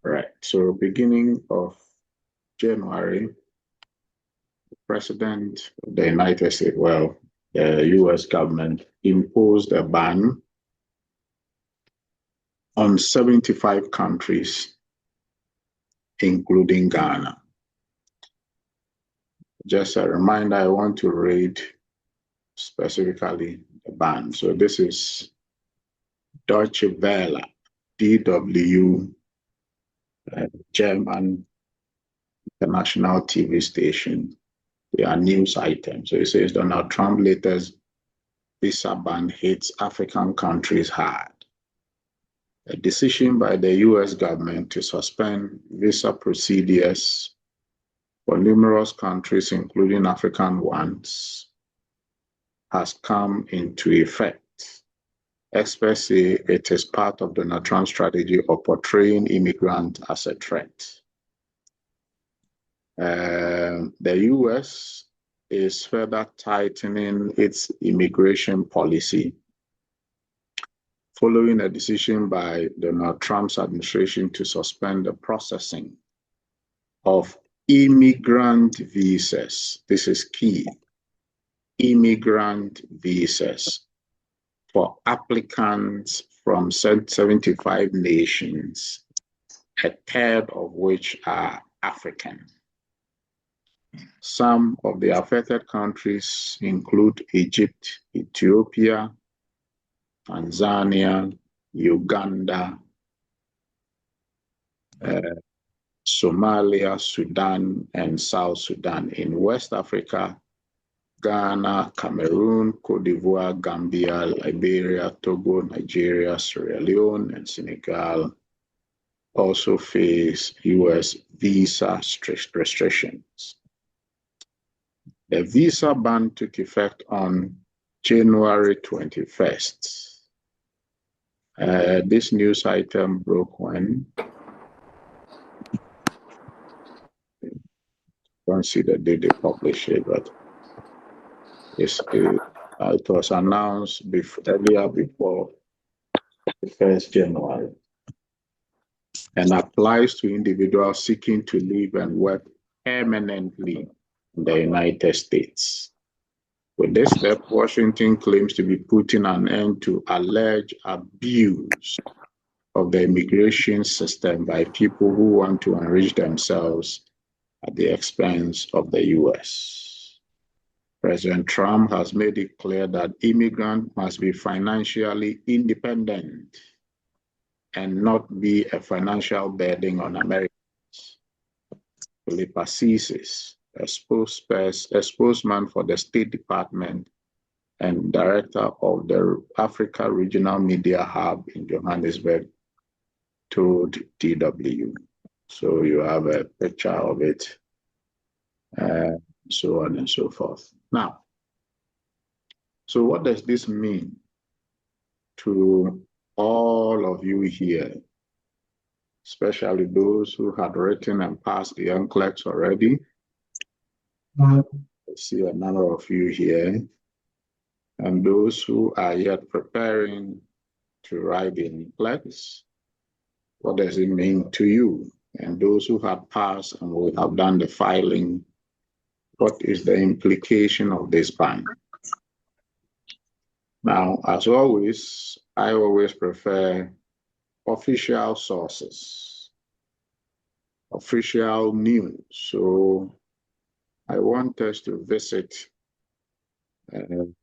Right. So beginning of January, the President of the United States, well, the US government imposed a ban on 75 countries, including Ghana. Just a reminder, I want to read specifically the ban. So this is Deutsche Welle, DW, German international TV station. They are news items. So it says Donald Trump latest visa ban hits African countries hard. A decision by the US government to suspend visa procedures for numerous countries, including African ones, has come into effect. Experts say it is part of Donald Trump's strategy of portraying immigrants as a threat. The US is further tightening its immigration policy following a decision by Donald Trump's administration to suspend the processing of immigrant visas. This is key. Immigrant visas for applicants from 75 nations, a third of which are African. Some of the affected countries include Egypt, Ethiopia, Tanzania, Uganda, Somalia, Sudan, and South Sudan. In West Africa, Ghana, Cameroon, Cote d'Ivoire, Gambia, Liberia, Togo, Nigeria, Sierra Leone, and Senegal also face US visa restrictions. The visa ban took effect on January 21st. This news item broke when? Don't see the date they published it, but it was announced earlier before the 1st January and applies to individuals seeking to live and work permanently in the United States. With this step, Washington claims to be putting an end to alleged abuse of the immigration system by people who want to enrich themselves at the expense of the US. President Trump has made it clear that immigrants must be financially independent and not be a financial burden on Americans. Philip Assisi, a spokesman for the State Department and director of the Africa Regional Media Hub in Johannesburg, told DW. So you have a picture of it, so on and so forth. Now, so what does this mean to all of you here, especially those who had written and passed the NCLEX already? I see a number of you here, and those who are yet preparing to write the NCLEX. What does it mean to you? And those who have passed and will have done the filing, what is the implication of this ban? Now, as always, I always prefer official sources, official news. So I want us to visit the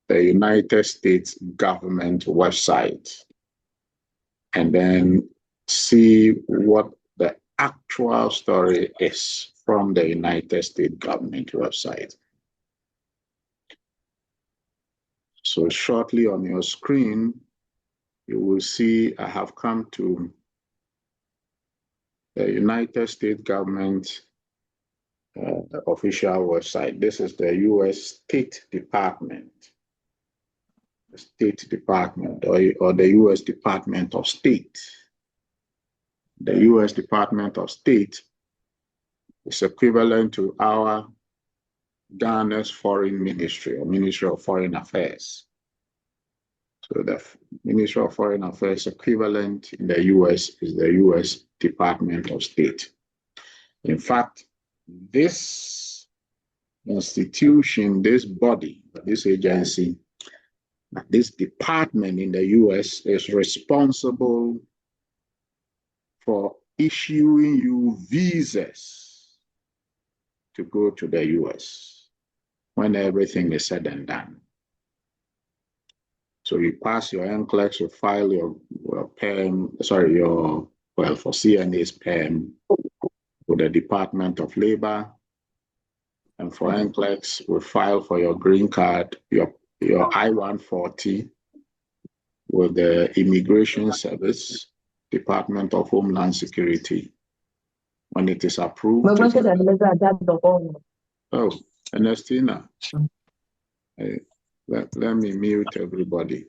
United States government website and then see what the actual story is from the United States government website. So shortly on your screen, you will see I have come to the United States government official website. This is the US State Department. The State Department or the US Department of State. The US Department of State is equivalent to our Ghana's Foreign Ministry or Ministry of Foreign Affairs. So the Ministry of Foreign Affairs equivalent in the US is the US Department of State. In fact, this institution, this body, this agency, this department in the US is responsible for issuing you visas to go to the US when everything is said and done. So you pass your NCLEX, you file your PEM, for CNA's PEM with the Department of Labor. And for NCLEX, we file for your green card, your I-140 with the Immigration Service, Department of Homeland Security. When it is approved. Oh, Ernestina, let me mute everybody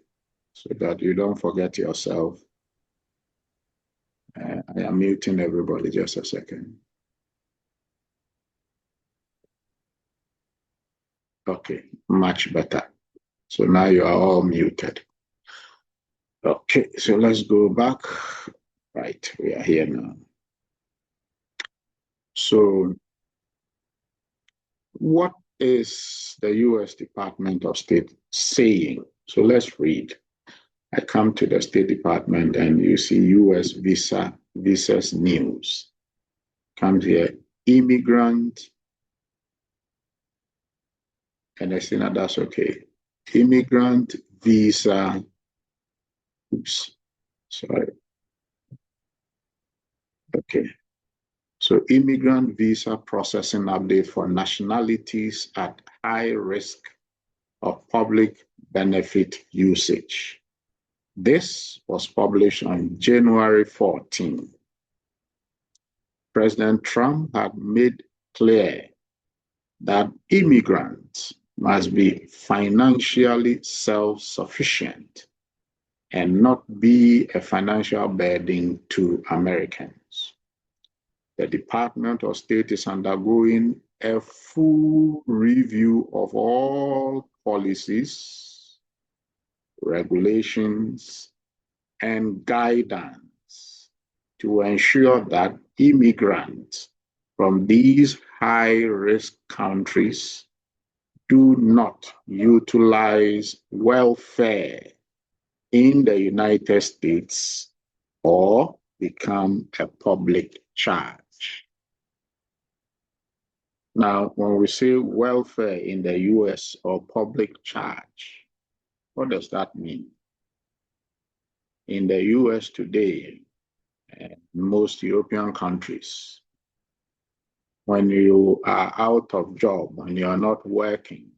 so that you don't forget yourself. I am muting everybody, just a second. Okay, much better. So now you are all muted. Okay, so let's go back. Right, we are here now. So what is the US Department of State saying? So let's read. I come to the State Department and you see US visas news. Comes here, immigrant, and I say, no, that's okay. Immigrant visa, oops, sorry. Okay. So immigrant visa processing update for nationalities at high risk of public benefit usage. This was published on January 14. President Trump had made clear that immigrants must be financially self-sufficient and not be a financial burden to Americans. The Department of State is undergoing a full review of all policies, regulations, and guidance to ensure that immigrants from these high-risk countries do not utilize welfare in the United States or become a public charge. Now, when we say welfare in the US or public charge, what does that mean? In the US today, and most European countries, when you are out of job, when you are not working,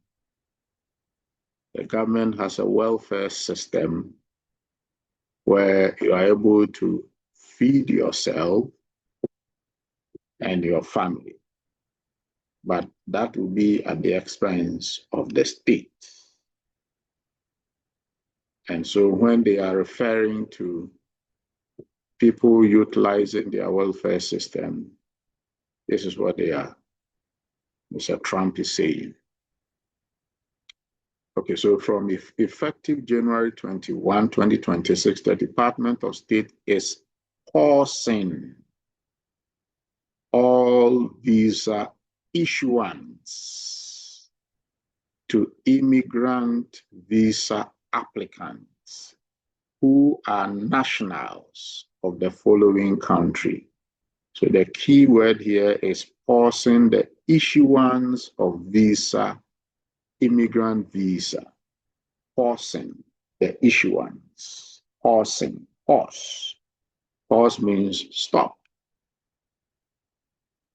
the government has a welfare system where you are able to feed yourself and your family. But that will be at the expense of the state. And so when they are referring to people utilizing their welfare system, this is what they are. Mr. Trump is saying. Okay, so from effective January 21, 2026, the Department of State is pausing all visa issuance to immigrant visa applicants who are nationals of the following country. So the key word here is pausing the issuance of immigrant visa, pausing the issuance, pausing, pause. Pause means stop.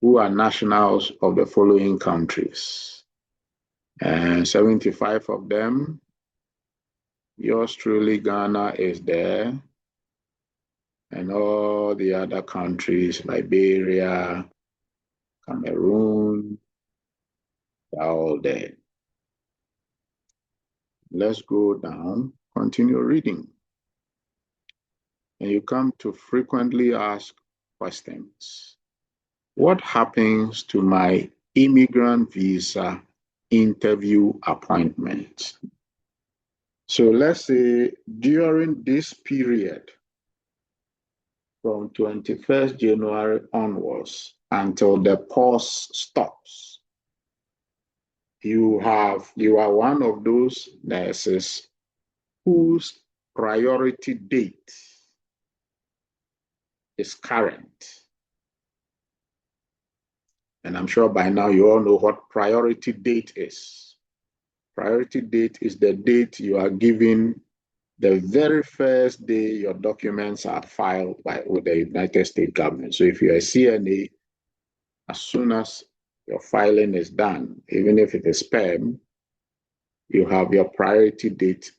Who are nationals of the following countries? And 75 of them, yours truly, Ghana is there, and all the other countries, Liberia, Cameroon, they're all there. Let's go down, continue reading. And you come to frequently asked questions. What happens to my immigrant visa interview appointment? So let's say during this period, from 21st January onwards until the pause stops, you are one of those nurses whose priority date is current. And I'm sure by now you all know what priority date is. Priority date is the date you are given the very first day your documents are filed with the United States government. So if you're a CNA, as soon as your filing is done, even if it is sperm, you have your priority date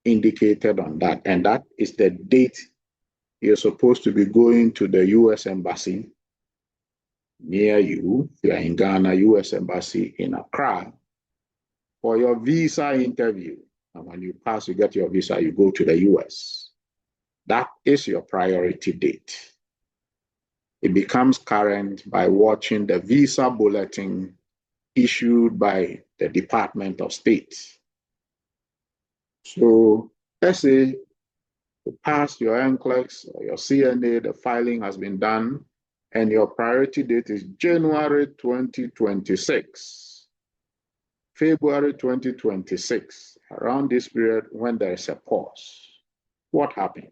indicated on that. And that is the date you're supposed to be going to the US Embassy near you. If you're in Ghana, US Embassy in Accra, for your visa interview. And when you pass, you get your visa, you go to the US. That is your priority date. It becomes current by watching the visa bulletin issued by the Department of State. So let's say you pass your NCLEX or your CNA, the filing has been done, and your priority date is January 2026, February 2026, around this period when there is a pause. What happens?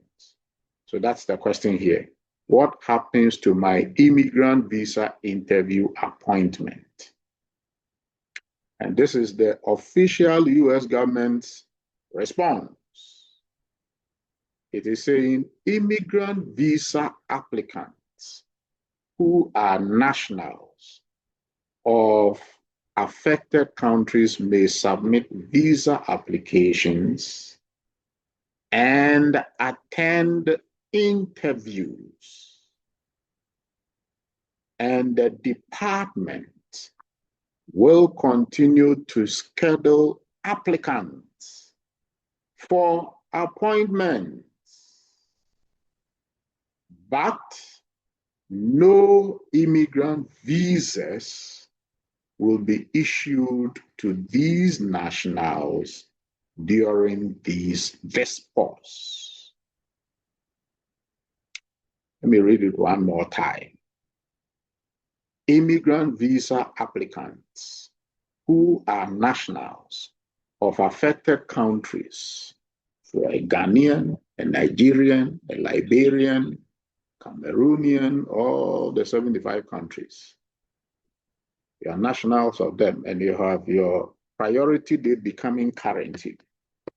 So that's the question here. What happens to my immigrant visa interview appointment? And this is the official US government's response. It is saying immigrant visa applicants who are nationals of affected countries may submit visa applications and attend interviews. And the department will continue to schedule applicants for appointments, but no immigrant visas will be issued to these nationals during this pause. Let me read it one more time. Immigrant visa applicants who are nationals of affected countries, so a Ghanaian, a Nigerian, a Liberian, Cameroonian, all the 75 countries. You are nationals of them, and you have your priority date becoming current.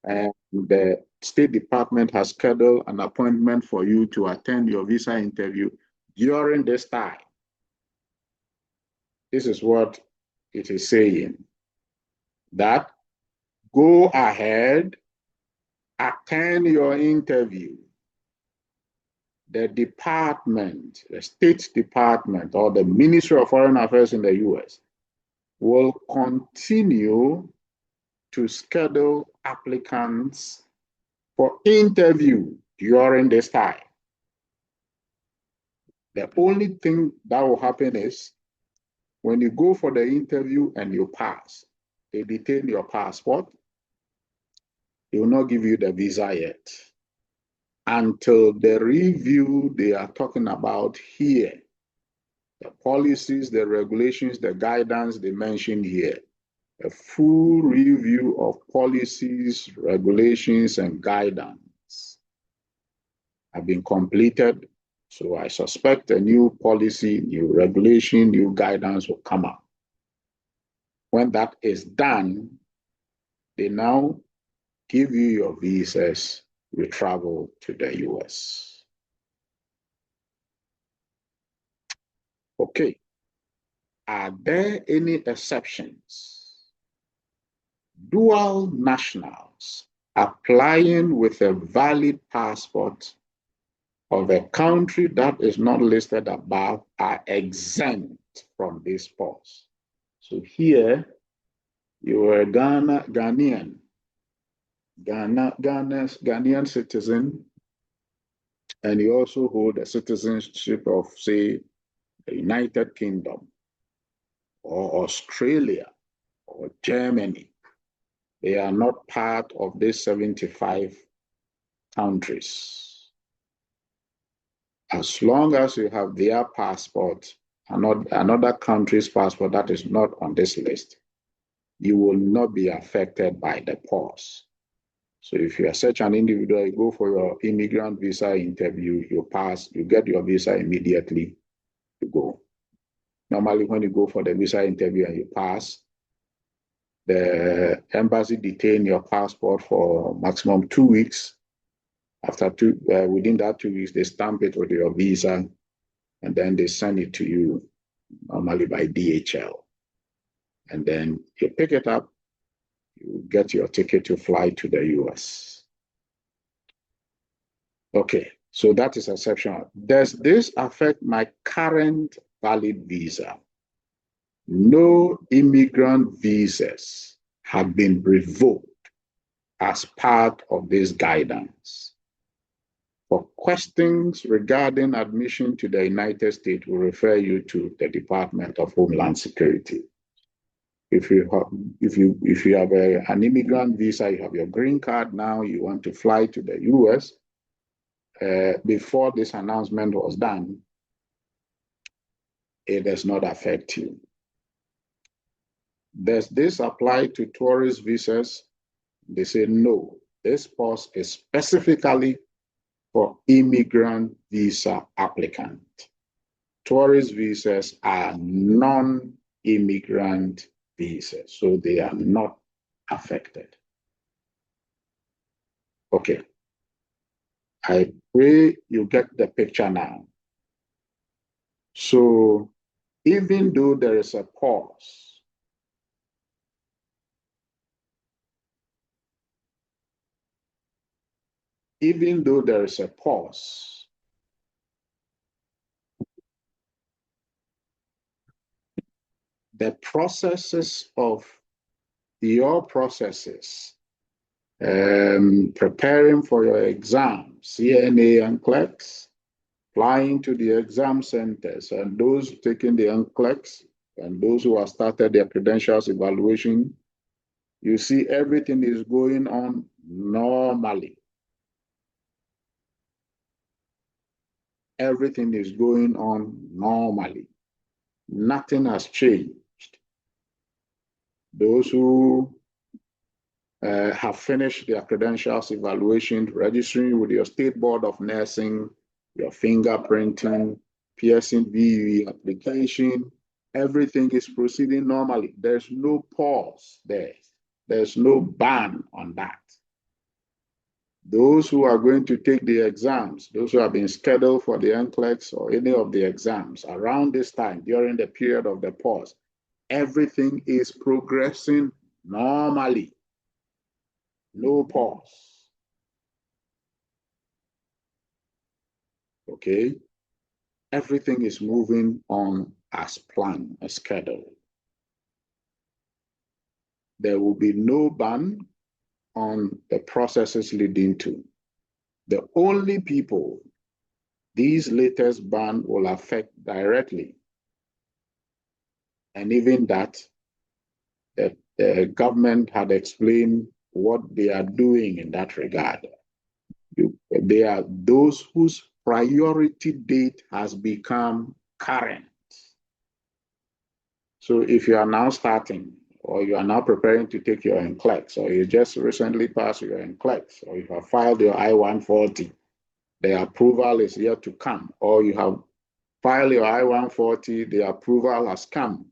And the State Department has scheduled an appointment for you to attend your visa interview during this time. This is what it is saying, that go ahead, attend your interview. The department, the State Department, or the Ministry of Foreign Affairs in the US will continue to schedule applicants for interview during this time. The only thing that will happen is when you go for the interview and you pass, they detain your passport. They will not give you the visa yet until the review they are talking about here, the policies, the regulations, the guidance they mentioned here, a full review of policies, regulations, and guidance have been completed. So I suspect a new policy, new regulation, new guidance will come up. When that is done, they now give you your visas, you travel to the US. Okay. Are there any exceptions? Dual nationals applying with a valid passport of a country that is not listed above are exempt from this pause. So here, you are a Ghanaian citizen, and you also hold a citizenship of, say, the United Kingdom, or Australia, or Germany. They are not part of these 75 countries. As long as you have their passport and not another country's passport that is not on this list, you will not be affected by the pause. So if you are such an individual, you go for your immigrant visa interview, you pass, you get your visa immediately, you go. Normally, when you go for the visa interview and you pass, the embassy detain your passport for maximum 2 weeks. After within that 2 weeks, they stamp it with your visa, and then they send it to you, normally by DHL. And then you pick it up, you get your ticket to fly to the US. Okay, so that is exceptional. Does this affect my current valid visa? No immigrant visas have been revoked as part of this guidance. For questions regarding admission to the United States, we refer you to the Department of Homeland Security. If you have an immigrant visa, you have your green card now, you want to fly to the US, before this announcement was done, it does not affect you. Does this apply to tourist visas? They say no. This pause is specifically for immigrant visa applicant. Tourist visas are non-immigrant visas, so they are not affected. Okay. I pray you get the picture now. So even though there is a pause, the processes of your processes, preparing for your exam, CNA and clerks, flying to the exam centers, and those taking the NCLEX, and those who have started their credentials evaluation, you see everything is going on normally. Everything is going on normally. Nothing has changed. Those who have finished their credentials evaluation, registering with your State Board of Nursing, your fingerprinting, piercing VUE application, everything is proceeding normally. There's no pause there. There's no ban on that. Those who are going to take the exams, those who have been scheduled for the NCLEX or any of the exams around this time, during the period of the pause, everything is progressing normally. No pause. Okay? Everything is moving on as planned, as scheduled. There will be no ban on the processes leading to. The only people these latest ban will affect directly, and even that, the government had explained what they are doing in that regard. They are those whose priority date has become current. So if you are now starting, or you are now preparing to take your NCLEX, or you just recently passed your NCLEX, or you have filed your I-140, the approval is yet to come, or you have filed your I-140, the approval has come.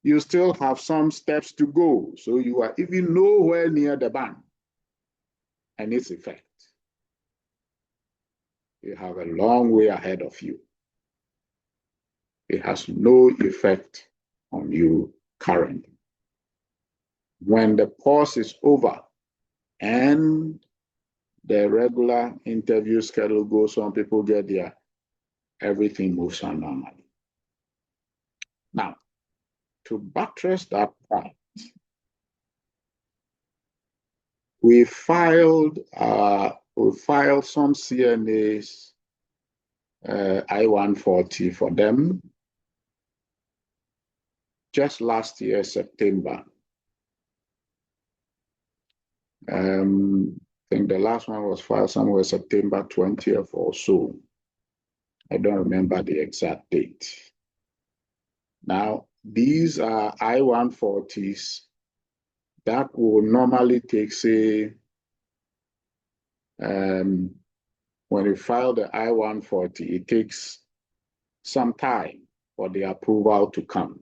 You still have some steps to go, so you are even nowhere near the ban and its effect. You have a long way ahead of you. It has no effect on you currently. When the pause is over and the regular interview schedule goes on, people get there, everything moves on normally. Now, to buttress that point, we filed some CNAs I-140 for them just last year, September. I think the last one was filed somewhere September 20th or so. I don't remember the exact date. Now, these are I-140s that will normally take, say, when you file the I-140, it takes some time for the approval to come.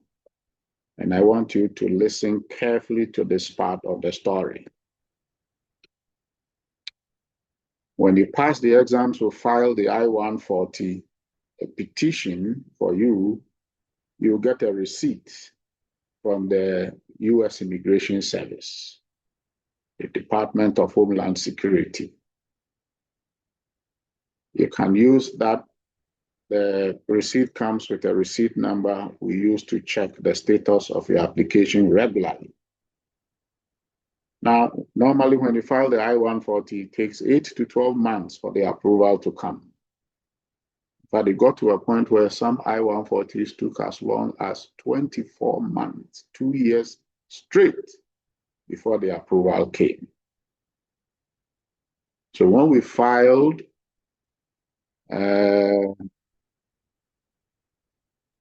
And I want you to listen carefully to this part of the story. When you pass the exams, we'll file the I-140, a petition for you, you'll get a receipt from the U.S. Immigration Service, the Department of Homeland Security. You can use that. The receipt comes with a receipt number we use to check the status of your application regularly. Now, normally when you file the I-140, it takes 8 to 12 months for the approval to come. But it got to a point where some I-140s took as long as 24 months, 2 years straight before the approval came. So when we filed,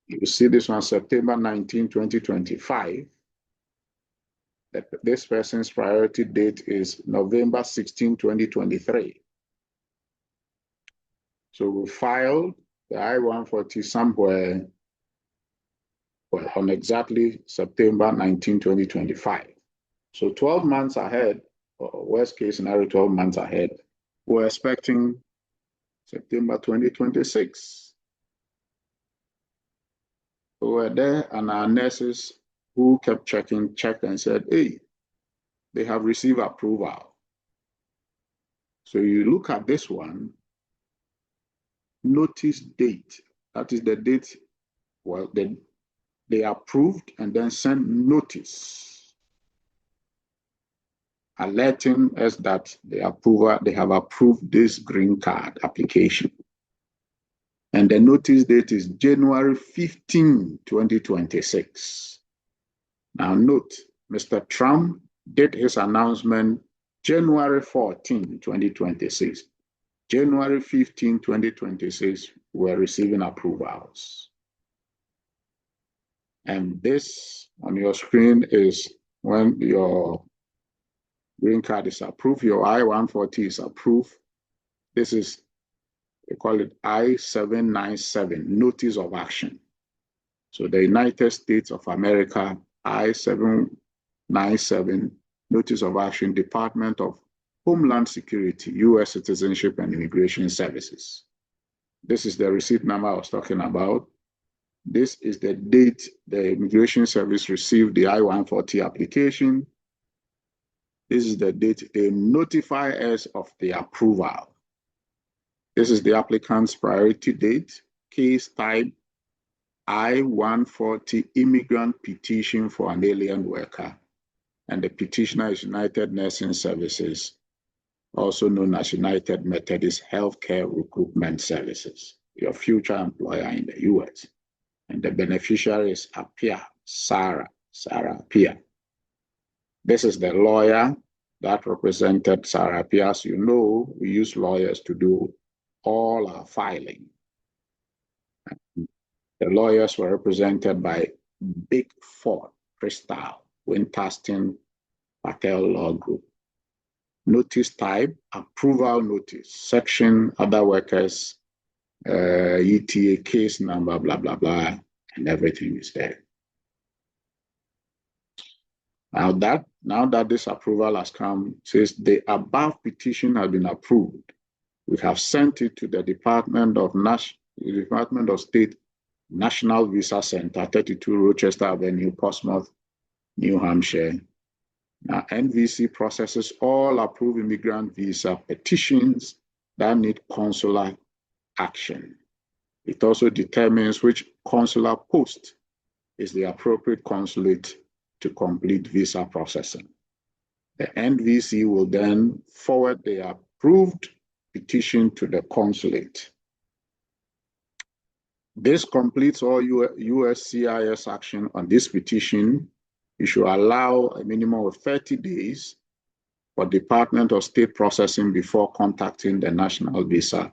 you see this one, September 19, 2025. This person's priority date is November 16, 2023. So we filed the I-140 somewhere, well, on exactly September 19, 2025. So 12 months ahead, or worst case scenario, 12 months ahead, we're expecting September 2026. We were there, and our nurses who kept checked and said, hey, they have received approval. So you look at this one, notice date. That is the date, well, they approved and then sent notice alerting us that they have approved this green card application. And the notice date is January 15, 2026. Now note, Mr. Trump did his announcement January 14, 2026. January 15, 2026, we're receiving approvals. And this on your screen is when your green card is approved, your I-140 is approved. This is, they call it I-797, Notice of Action. So the United States of America, I-797, Notice of Action, Department of Homeland Security, U.S. Citizenship and Immigration Services. This is the receipt number I was talking about. This is the date the Immigration Service received the I-140 application. This is the date they notify us of the approval. This is the applicant's priority date, case type I-140 immigrant petition for an alien worker. And the petitioner is United Nursing Services, also known as United Methodist Healthcare Recruitment Services, your future employer in the U.S. And the beneficiary is Apia, Sarah Apia. This is the lawyer that represented Sarah Apia. As you know, we use lawyers to do all our filing. The lawyers were represented by Big Ford, Crystal, Winterston, Patel Law Group. Notice type, approval notice, section, other workers, ETA case number, blah, blah, blah, and everything is there. Now that this approval has come, says the above petition has been approved. We have sent it to the Department of State National Visa Center, 32 Rochester Avenue, Portsmouth, New Hampshire. Now, NVC processes all approved immigrant visa petitions that need consular action. It also determines which consular post is the appropriate consulate to complete visa processing. The NVC will then forward the approved petition to the consulate. This completes all USCIS action on this petition. You should allow a minimum of 30 days for Department of State processing before contacting the National Visa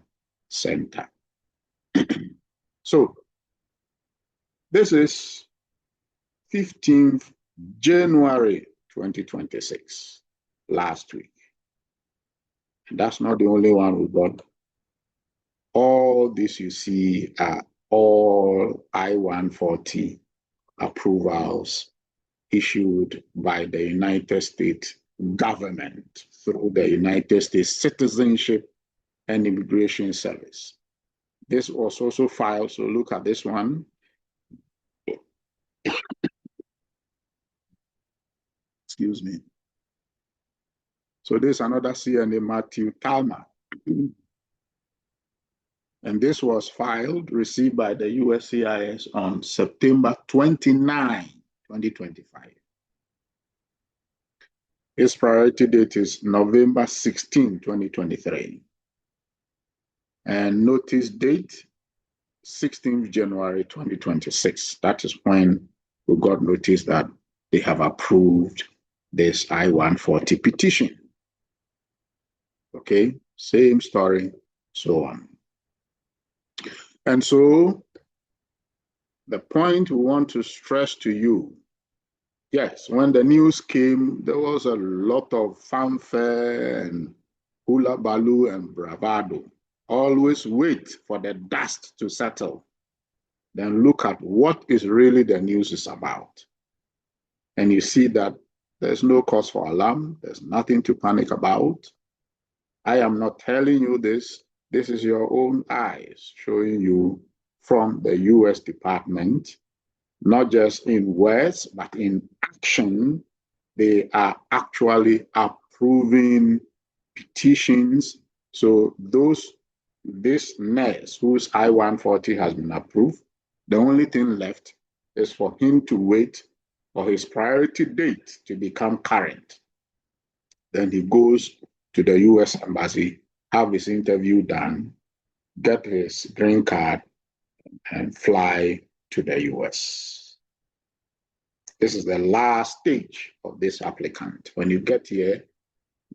Center. So this is 15th January 2026, last week. And that's not the only one we got. All this you see are all I-140 approvals issued by the United States government through the United States Citizenship and Immigration Service. This was also filed, so look at this one. Excuse me. So this is another CNA, Matthew Talma. And this was filed, received by the USCIS on September 29, 2025. His priority date is November 16, 2023. And notice date, 16th January 2026. That is when we got notice that they have approved this I-140 petition. Okay, same story, so on. And so the point we want to stress to you, yes, when the news came, there was a lot of fanfare and hula baloo and bravado. Always wait for the dust to settle. Then look at what is really the news is about. And you see that there's no cause for alarm. There's nothing to panic about. I am not telling you this. This is your own eyes showing you from the US Department, not just in words, but in action. They are actually approving petitions. So this nurse whose I-140 has been approved, the only thing left is for him to wait for his priority date to become current. Then he goes to the US Embassy, have his interview done, get his green card, and fly to the US. This is the last stage of this applicant. When you get here,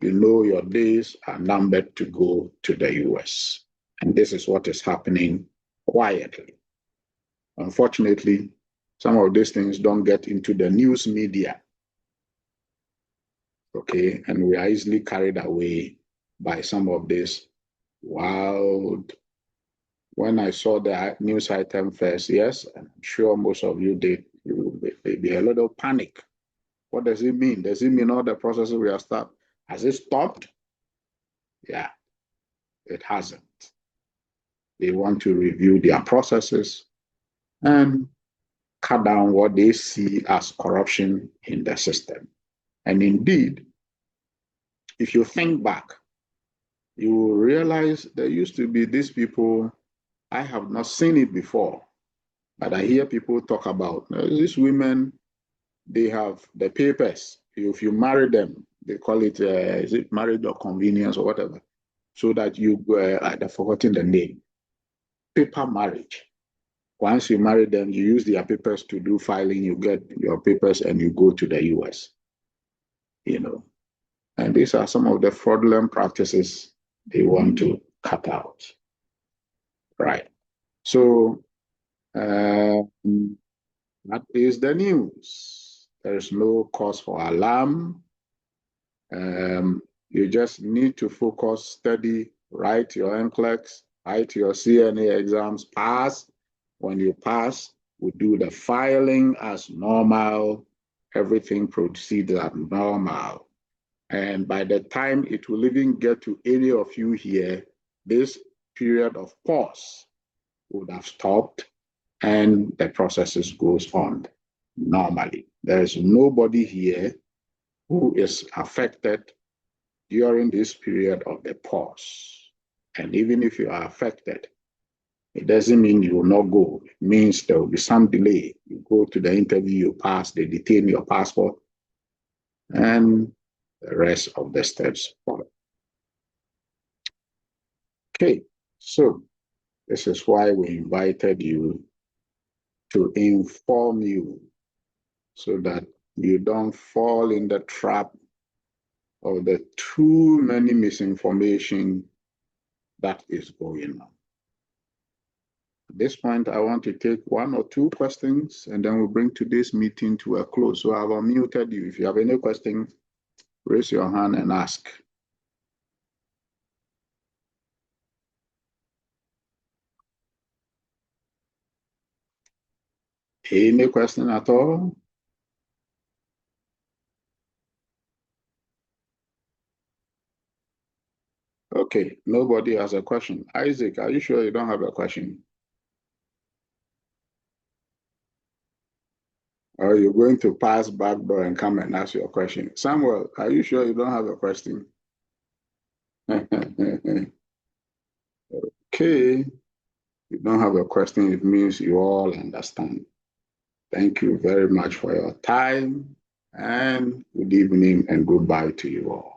you know your days are numbered to go to the US. And this is what is happening quietly. Unfortunately, some of these things don't get into the news media. Okay, and we are easily carried away by some of this wild. When I saw the news item first, yes, I'm sure most of you did, be a little panic. What does it mean? Does it mean all the processes we have started? Has it stopped? Yeah, it hasn't. They want to review their processes and cut down what they see as corruption in the system. And indeed, if you think back, you will realize there used to be these people, I have not seen it before, but I hear people talk about these women, they have the papers. If you marry them, they call it, is it marriage or convenience or whatever, so that you, I've forgotten the name, paper marriage. Once you marry them, you use their papers to do filing, you get your papers and you go to the US, you know. And these are some of the fraudulent practices they want to cut out, right? So that is the news. There is no cause for alarm. You just need to focus, study, write your NCLEX, write your CNA exams, pass. When you pass, we do the filing as normal. Everything proceeds as normal. And by the time it will even get to any of you here, this period of pause would have stopped and the processes goes on normally. There is nobody here who is affected during this period of the pause. And even if you are affected, it doesn't mean you will not go. It means there will be some delay. You go to the interview, you pass, they detain your passport, and the rest of the steps follow. Okay, so this is why we invited you to inform you so that you don't fall in the trap of the too many misinformation that is going on. At this point, I want to take one or two questions, and then we'll bring today's meeting to a close. So I've unmuted you. If you have any questions, raise your hand and ask. Any question at all? Okay, nobody has a question. Isaac, are you sure you don't have a question? Or you're going to pass back door and come and ask your question? Samuel, are you sure you don't have a question? Okay, you don't have a question, it means you all understand. Thank you very much for your time, and good evening and goodbye to you all.